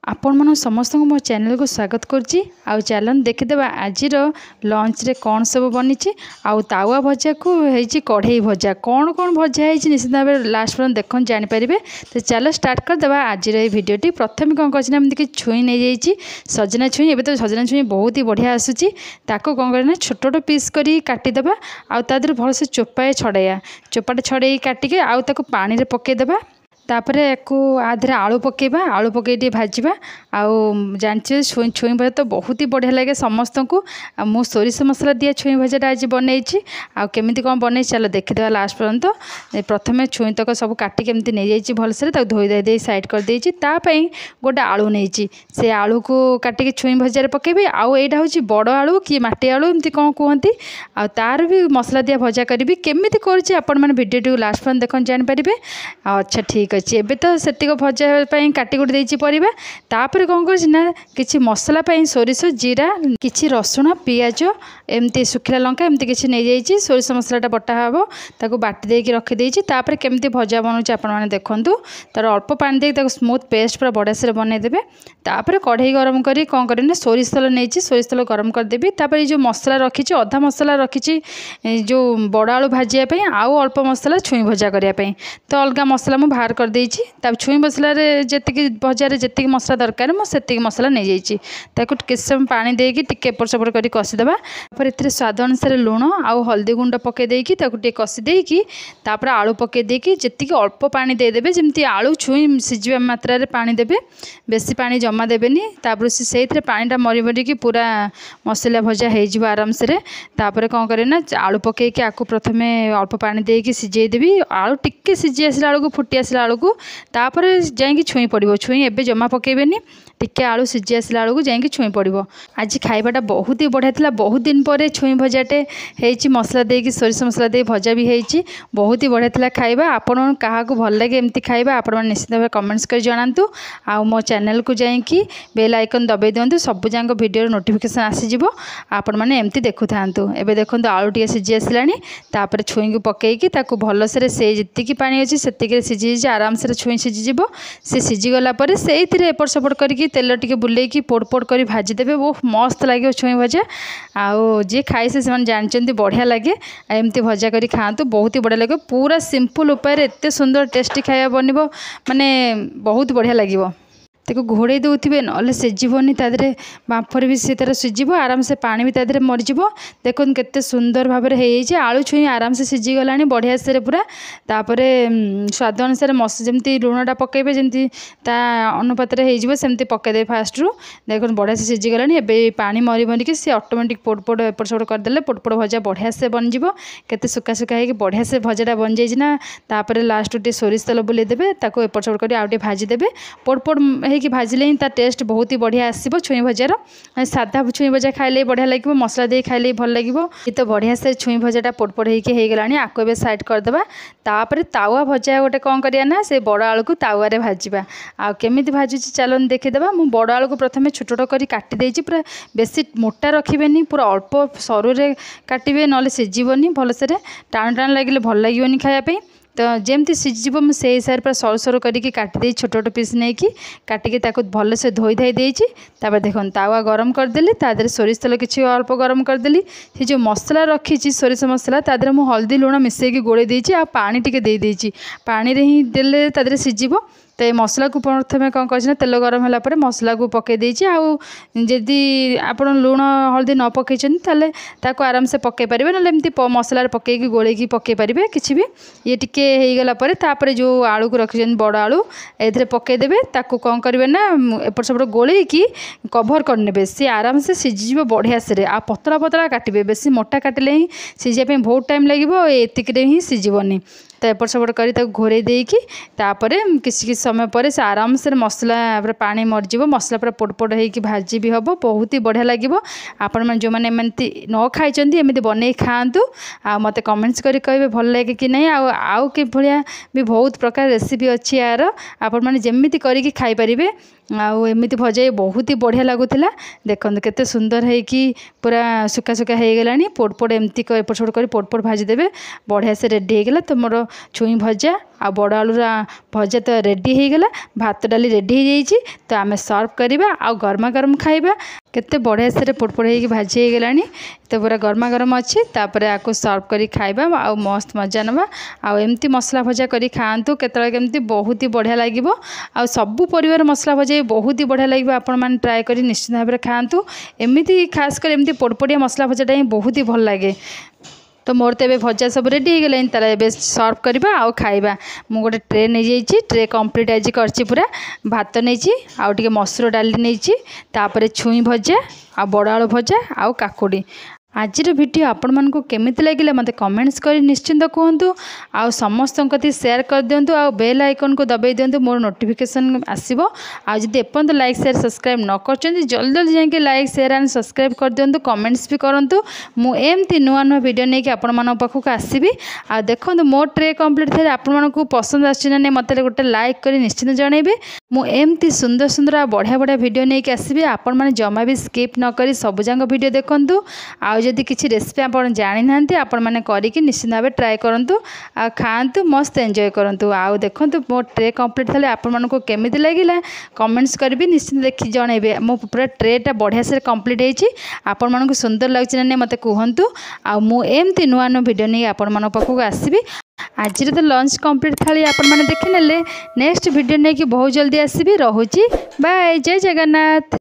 आपण मन समस्त मो चैनल को स्वागत करछि। आउ चैनल देखिदेबा आजिर लंच रे कौन सब बनी आउ तावा भजा को हेछि कढ़ई भजा कौन कौन भजा हेछि निश्चित भाव लास्ट पर्यंत देखन जानि परिबे। तो चलो स्टार्ट कर देबा आजिर ए वीडियोटी। प्रथम कौन करछि ना एमति कि छुई नै जाइछि सजना छुई। एबे तो सजना छुई बहुत ही बढ़िया आसुछि। ताको कौन करना छोट छोट पीस करी काटी देबा आउ तादर भल से चोपाए छड़ाया चोपाटे छड़ाई काटिके आउ ताको पानी रे पके देबा। तापरे को आधे आलू पकेबा आलू पकई भाजवा आउ जानछि छुई छुई भजा तो बहुत ही बढ़िया लगे समस्त को। मु सोरिष मसला दिया छुई भजाटा आज बनई आउ केमिति कौन बनई चलो देखिदेवा लास्ट पर्यंत। प्रथमे छुई तक सब काटी केमती नहीं जाइए भलसे धोई धाई साइड कर देइछि। तापई गोटे आलू नहीं से आलू को काटिक छुई भजार पकेबी आउ एटा होछि बड़ आलू कि माटी आलू एमती कौन कहती आ तार भी मसला दिया भजा करी केमिति करछि आपण माने वीडियो लास्ट पर्यंत देखन जानि परिबे। अच्छा ठीक अच्छे एबे तो सेतिक भजा काटी कुटी देइछि परिबा। तापर कौन करछि ना किछि मसला पई सोरिष जीरा किछि रसुण पियाज एमती सुखिला लंका एमती किछि नै जाइछि सोरिष मसलाटा बटा हबो ताको बाटी देकी रखि देइछि। तापर केमती भजा बनउछि आपण माने देखंतु तार अल्प पानी देकी ताको स्मूथ पेस्ट पूरा बड़ा से बनै देबे। तापर कढ़ई गरम करी कौन करी ना सोरिष तेल नैछि सोरिष तेल गरम कर देबी। तापर ए जो मसला रखिछि अधा मसला रखिछि जो बड़ आलू भाजिया पई आउ अल्प मसला छुई भजा करिया पई तो अलगा मसला मु बाहर कर देइछि। तब छुई मसला जेतिकी भजार जेतिकी मसला दरकार मु सेतिकी मसला नहीं जाइछि ताको किछ समय पानी देकी टिके एपट सेपट करी कसी देबा। तापर एथिरे स्वाद अनुसार लूण आउ हल्दी गुंड पके देकी ताको टिके कसी देकी तापर आलू पके देकी जेतिकी अल्प पानी दे देबे जेमती आलू छुई सिजिबा मात्रा रे पानी देबे बेसी पानी जमा देबेनी। तापर सेइथिरे पानीटा मरी मरी की पूरा मसला भजा हे जिवो आराम से। तापर कौन करे ना आलू पकेकी आकु प्रथमे अल्प पानी देकी सिझेई देबी आलू टिके सिझी आसला आलू को फुटी आसला आलू को तापर जाइकी छुई पड़ो छुई एबे जमा पकेबेनी टिके आलू सिझी आसला आलू को जाइकी छुई पड़ो। आज खाइबाटा बहुत ही बढ़िया थिला बहुत दिन पर छुई भजाटे हेछि मसला देकी सोरिष मसला दे भजा भी हेछि बहुत ही बढ़िया थिला खाइबा। आपण काहाकू भल लागे एमती खाइबा आपण माने निश्चित भाव कमेंट्स कर जणांतु। आ मो चैनल को जाइकी बेल आइकन दबाई दियंतु सब जांक वीडियो नोटिफिकेशन आसी जिवो आपण माने एमती देखु थांतु। एबे देखंतु आलू टिके सिझी आसलानी तापर छुई को पकेकी ताकू भलसे से जेतिकी पानी अछि सेतिकी सिझी जे आराम से छुई सिझी जिवो। से सिझी गला परे सेइथिरे एपट सेपट करके तेल टिके बुलेकी पोड़ पोड़ करी भाजी देबे बहुत मस्त लागे छुई भजा। आउ जे खाई से ସେମାନେ ଜାଣିଛନ୍ତି बढ़िया लगे एमती भजा करी खातु बहुत ही बढ़िया लगे पूरा सिंपल उपाय एत सुंदर टेस्टी खाया बनब माने बहुत बढ़िया लगे। ताको घोड़े दौथे ना सिझिबनी तादे बांफर भी सी तार सिझिब आराम से पानी भी तादे मरीज। देखो केते सुंदर भाव में आलू छुई आराम से सिझी गला बढ़िया से पूरा। तापर स्वाद अनुसार मस जमी लुणटा पकेबे जमी ता अनुपात सेमती पकईदे फास्ट रु देखो बढ़िया से सिझी गला। एबे पानी मरी मरिकी सी ऑटोमेटिक पोड़ पोड़ एपट सेपट करदे पोड़ पोड़ भजा बढ़िया से बनजिब केते सुका सुका हो बढ़िया से भजाटा बन जाइना। तापर लास्ट टे सोरिष तेल बुले देबे ताको एपट सेपट कर आउटे भाजी देबे पोड़ पोड़ कि भाजिले ही टेस्ट बहुत ही बढ़िया आसो छुई भजार। साधा छुई भजा खाइले बढ़िया लगे मसला दे खाइले भल लगे ये तो बढ़िया से छुई भजाटा पोड़ पोड़ होगला आपको ए साइड करदे। तापर तावा भजा गोटे कौन करिया ना से बड़ आलू को तावा भाजवा आ केमिति भाजुची चलन देखीदेबा। मु बड़ आलू को प्रथमे छोट छोट करी काटी देइछि पूरा बेसी मोटा रखिबेनी पूरा अल्प सरू रे काटिबे नले सिझिबनी भलसे टाण टाण लागिले भल लागिबनी खाया पे। तो जमती सिझिब मुझे से हिसाब से सरू सरू करके काटिदे छोट छोट पीस नहीं कि काटिकी भल से धोई धाई देइछि। तापर देखो तावा गरम करदेली तादे सोरिष तेल किसी अल्प गरम करदेली से जो मसला रखी सोरिष मसला तादे मु हल्दी लुण मिसेकी गोड़े देइछि आ पानी टिके दे देइछि पानी रे ही देले तादे सिझिब। तो ये मसला को प्रथम कौन कर तेल गरम है मसला को पकई देइछि आउ जदि आप लुण हल्दी न पकई ताको आराम से पकई पारे ना एमती मसला पकईकी गोलेकी पकई पारे किसी भी ये टिके हो गला तापर जो आलू को रखी बड़ आलू ए पकईदेवे ताको कौन करेंगे ना एपट सेपट गोलेकी कभर करने सी आराम से सिझीज बढ़िया से आ पतला पतला काटे बेसी मोटा काटिले ही सिझापी बहुत टाइम लगे एतिक ही सिझिबनी। तो एपट सेपट कर घोरे देकी तापर किसी समय पर से आराम से मसला पूरा पानी मरजिब मसला पूरा पोड़ पोड़ होगी भाजी भी हम बहुत ही बढ़िया लगे। आपण मैंने जो मैंने एमती न खाई एमती बन खातु आ मत कमेंट्स करी कहे भल लगे कि नहीं आउ कि भाया भी बहुत प्रकार रेसिपी अच्छी यार आपण मैंने जमीती करके खाई पारे आउ एमती भजा बहुत ही बढ़िया लगुला। देखो केते सुंदर है कि पूरा सुखा सुखा हो गला पोड़ पोड़ एमती एपट सेपट कर पोड़ पोड़ भाजी देवे बढ़िया से रेडी होगला। तो मोर छुई भजा आ बड़ आलूर भजा तो रेडी हो गला। भात डाली रेडी हो जाइए तो आम सर्व करवा आ गरमा गरम खाइबा। केते बढ़िया से पोटपोट हो भाजी हो गलानी तो पूरा गरमा गरम अच्छी तापर आपको सर्व करी खाइबा आ मस्त मजा नवा। आ एमती मसला भजा करी खातु केतले केमती बहुत ही बढ़िया लगे। आ सबू परिवार मसला भजा भी बहुत ही बढ़िया लगे। आपण मैंने ट्राए करी निश्चित भाव में खातु। एमती खास कर एमती पोटपोटिया मसला भजाटा ही बहुत ही भल लगे। तो मोर तो भजा सब रेडी हो गला तार ए सर्व करवा आ खाइबा। मु गोटे ट्रे नहीं जाइए ट्रे कंप्लीट आज करची पूरा भात नहीं आउ टे मसूर डाली नहीं तापर छुई भजा आ बड़ आलू भजा आ काकुड़ी। आज वीडियो आपण मानक केमिति लगिला मते कमेंट्स करी निश्चिंत कहतु। आ समस्त शेयर कर दिंतु आ बेल आइकन को दबाई दिंतु मोर नोटिफिकेशन आसीबो। आ जदि एपर्यंत लाइक शेयर सब्सक्राइब न करचंती जल्दी जल्दी जाके लाइक शेयर एंड सब्सक्राइब कर दिंतु। कमेंट्स भी करंतु। मु एमती नुआ नुआ वीडियो नहीं कि आपण मानक पाखक आसीबी। आ देखंतु मोर ट्रे कंप्लीट थे आपण मानक पसंद आछि ना मते गोटे लाइक करी निश्चिंत जणेबे। मु एमती सुंदर सुंदर आ बढ़िया बढ़िया वीडियो नहीं कि आसीबी। आपण माने जमा भी स्किप न करी सब जांग वीडियो देखंतु। आ जदि किसी रेसिपी आप जानी ना आपण मैंने करके निश्चित भाव ट्राए करूँ आ खातु मस्त एंजॉय करूँ। आउ देखो मो ट्रे कंप्लीट थे आपण केमिति लगिला कमेंट्स करी निश्चित देखी जनइबे। मो पूरा ट्रेटा बढ़िया से कंप्लीट होती आपण मानक सुंदर लगे ना मत कहतु। आ मुझे नुआ नुआ वीडियो नहीं आपण पाखक आसबि। आज तो लंच कंप्लीट थाली आपण मैंने देखी नेले नेक्स्ट वीडियो नहीं कि बहुत जल्दी आसबि। रोची बाय जय जगन्नाथ।